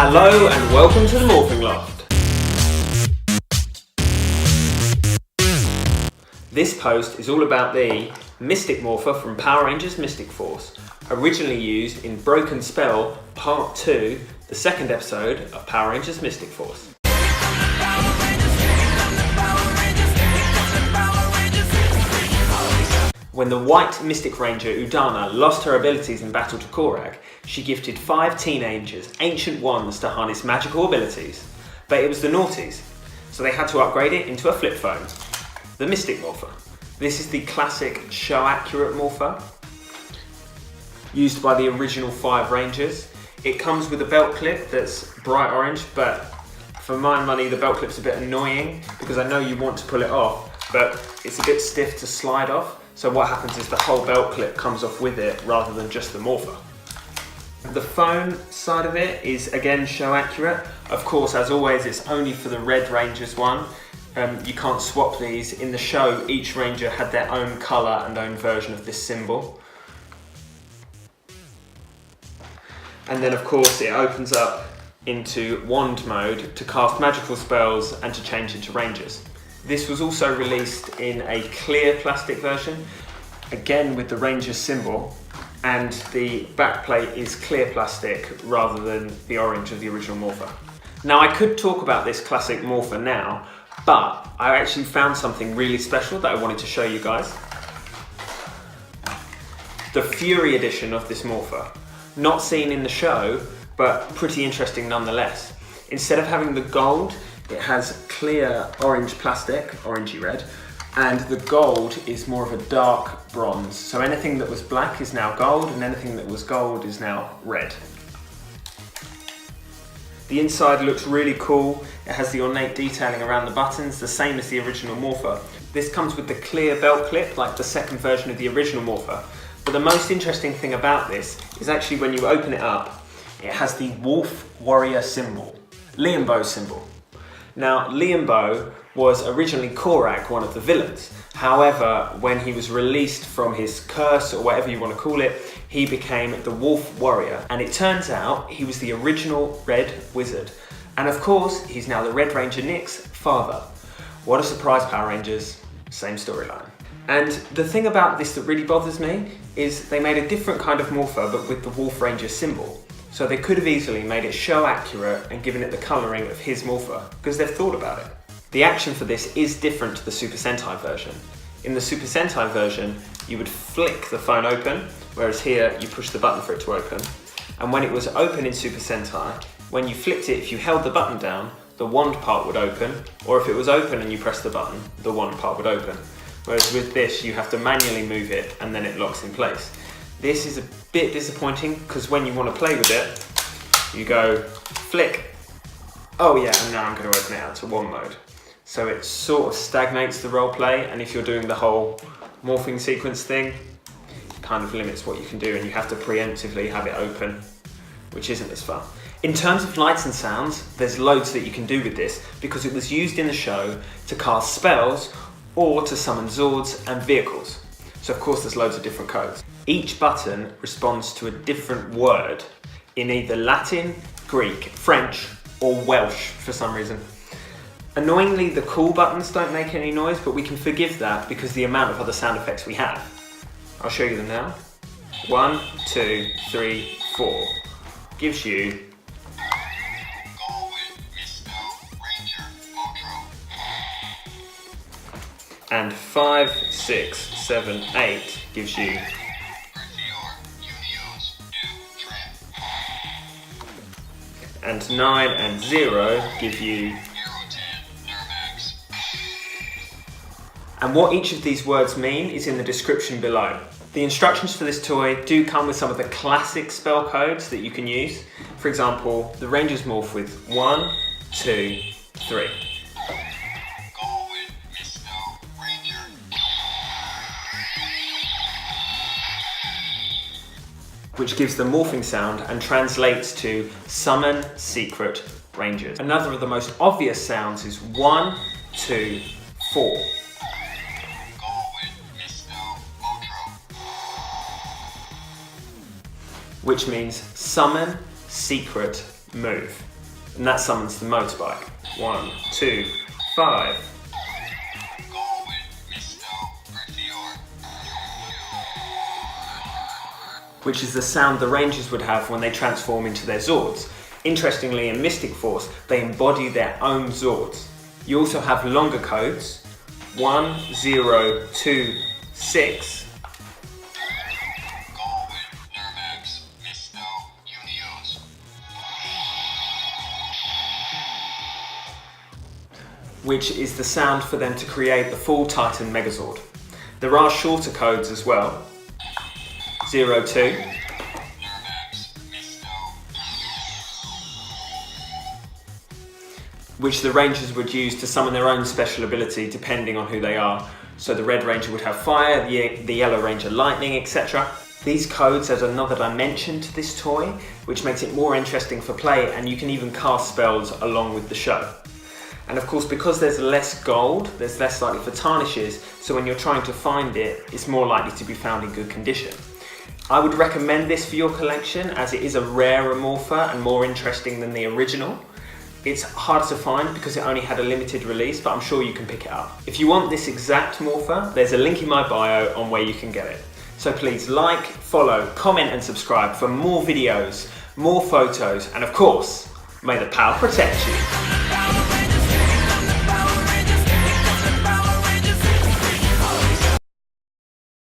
Hello and welcome to the Morphin Loft. This post is all about the Mystic Morpher from Power Rangers Mystic Force, originally used in Broken Spell Part 2, the second episode of Power Rangers Mystic Force. When the White Mystic Ranger Udana lost her abilities in battle to Korag, she gifted 5 teenagers ancient wands to harness magical abilities. But it was the naughties, so they had to upgrade it into a flip phone. The Mystic Morpher. This is the classic show-accurate Morpher, used by the original 5 Rangers. It comes with a belt clip that's bright orange, but for my money the belt clip's a bit annoying because I know you want to pull it off, but it's a bit stiff to slide off. So what happens is the whole belt clip comes off with it rather than just the Morpher. The phone side of it is again show accurate. Of course, as always, it's only for the Red Rangers one. You can't swap these. In the show, each Ranger had their own colour and own version of this symbol. And then of course it opens up into wand mode to cast magical spells and to change into Rangers. This was also released in a clear plastic version, again with the Ranger symbol, and the backplate is clear plastic rather than the orange of the original Morpher. Now I could talk about this classic Morpher now, but I actually found something really special that I wanted to show you guys. The Fury edition of this Morpher. Not seen in the show, but pretty interesting nonetheless. Instead of having the gold, it has clear orange plastic, orangey red, and the gold is more of a dark bronze. So anything that was black is now gold, and anything that was gold is now red. The inside looks really cool. It has the ornate detailing around the buttons, the same as the original Morpher. This comes with the clear belt clip, like the second version of the original Morpher. But the most interesting thing about this is actually when you open it up, it has the Wolf Warrior symbol, Liambo symbol. Now, Liambo was originally Korag, one of the villains. However, when he was released from his curse, or whatever you want to call it, he became the Wolf Warrior. And it turns out he was the original Red Wizard. And of course, he's now the Red Ranger Nick's father. What a surprise, Power Rangers. Same storyline. And the thing about this that really bothers me is they made a different kind of Morpher, but with the Wolf Ranger symbol. So they could have easily made it show accurate and given it the colouring of his Morpher, because they've thought about it. The action for this is different to the Super Sentai version. In the Super Sentai version, you would flick the phone open, whereas here you push the button for it to open. And when it was open in Super Sentai, when you flicked it, if you held the button down, the wand part would open, or if it was open and you pressed the button, the wand part would open. Whereas with this, you have to manually move it and then it locks in place. This is a bit disappointing because when you want to play with it, you go flick, oh yeah, and now I'm going to open it out to wand mode. So it sort of stagnates the role play, and if you're doing the whole morphing sequence thing, it kind of limits what you can do, and you have to preemptively have it open, which isn't as fun. In terms of lights and sounds, there's loads that you can do with this because it was used in the show to cast spells or to summon Zords and vehicles. So of course there's loads of different codes. Each button responds to a different word in either Latin, Greek, French, or Welsh for some reason. Annoyingly, the cool buttons don't make any noise, but we can forgive that because the amount of other sound effects we have. I'll show you them now. 1, 2, 3, 4. Gives you Galwit, Mysti, Ranger, Motro. And 5, 6, 7, 8 gives you Prifior, Unios, Tryn. and 9 and 0 give you. Aerotan, Neramax. And what each of these words mean is in the description below. The instructions for this toy do come with some of the classic spell codes that you can use. For example, the Rangers morph with 1, 2, 3. Galwit, Mysti, Ranger. Which gives the morphing sound and translates to Summon Secret Rangers. Another of the most obvious sounds is 1, 2, 4. Galwit, Mysti, Motro. Which means Summon Secret move. And that summons the motorbike. 1, 2, 5. Galwit, Mysti, Prifior. Which is the sound the Rangers would have when they transform into their Zords. Interestingly, in Mystic Force, they embody their own Zords. You also have longer codes, 1, 0, 2, 6. Galwit, Neramax, Mysti, Unios. Which is the sound for them to create the full Titan Megazord. There are shorter codes as well, 0, 2. Neramax, Mysti. Which the Rangers would use to summon their own special ability depending on who they are. So the Red Ranger would have fire, the Yellow Ranger lightning, etc. These codes add another dimension to this toy, which makes it more interesting for play, and you can even cast spells along with the show. And of course, because there's less gold, there's less likely for tarnishes, so when you're trying to find it, it's more likely to be found in good condition. I would recommend this for your collection as it is a rarer Morpher and more interesting than the original. It's hard to find because it only had a limited release, but I'm sure you can pick it up. If you want this exact Morpher, there's a link in my bio on where you can get it. So please like, follow, comment and subscribe for more videos, more photos, and of course, may the power protect you.